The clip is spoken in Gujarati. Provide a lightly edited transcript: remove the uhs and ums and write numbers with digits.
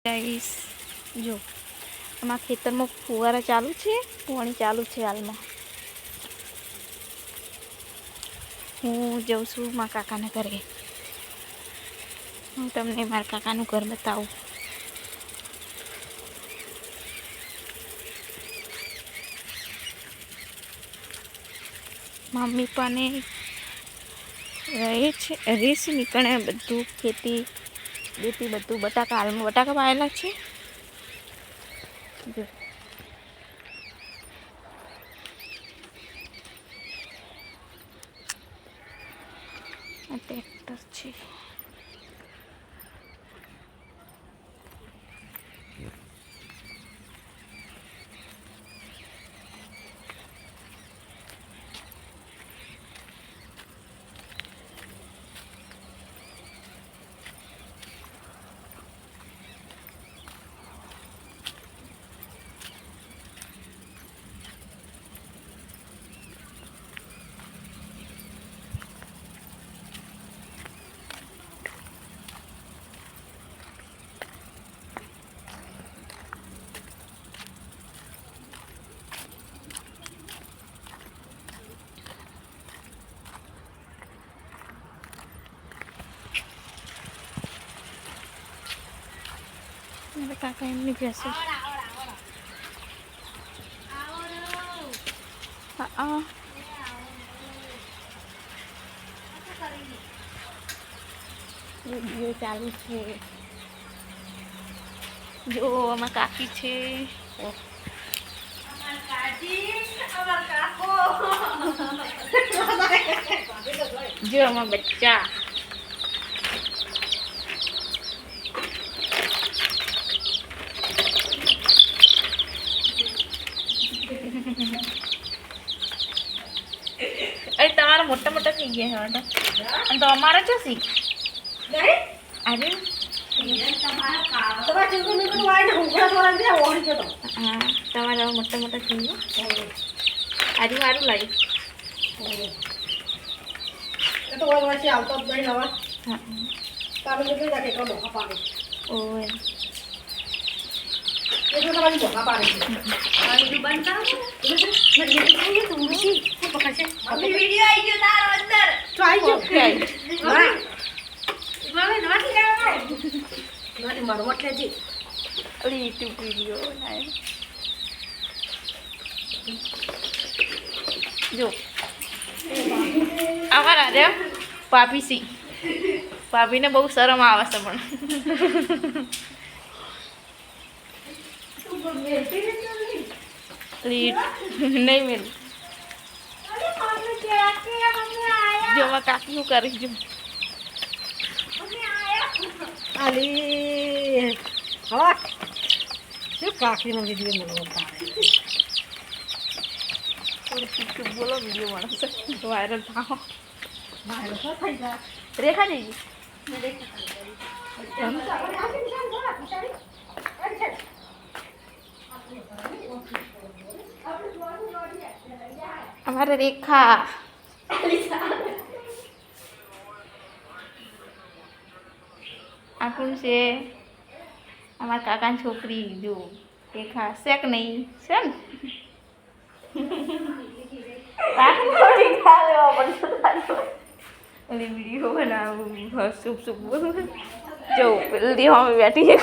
ગાઈસ જો અમારા ખેતરમાં ફુવારા ચાલુ છે, પાણી ચાલુ છે હાલમાં. હું જઉં છું મારા કાકાના ઘરે. હું તમને મારા કાકાનું ઘર બતાવું. મમ્મી પણ રહે છે નીકળે બધું ખેતી બેતી બધું બટાકા હાલમાં બટાકા વાયેલા છે. જો આ ટ્રેક્ટર છે. મારા કાકા એમની ભેંસો હા વિડીયો ચાલુ છે. જો અમારા કાકી છે. જો અમારા બચ્ચા તમારા મોટા મોટા થઈ ગયા છે અને તો અમારે છે સી આજે હા તમારા મોટા મોટા થઈ ગયા. આજે સારું લાગ્યું. જો અમારા રે પાપી સી પાપીને બહુ શરમ આવે છે પણ નહીં મેલ. જો માં કાકી શું કરીશ જો કાકીનો વિડીયો બોલો વિડીયો માણસ વાયરલ થાવ રેખા જઈ અમારે રેખા આ કોણ છે? અમારા કાકાની છોકરી. જો રેખા શેક નહીં છે ને વિડીયો બનાવું શુભ શુભ બોલું. જો પેલી બેઠી છે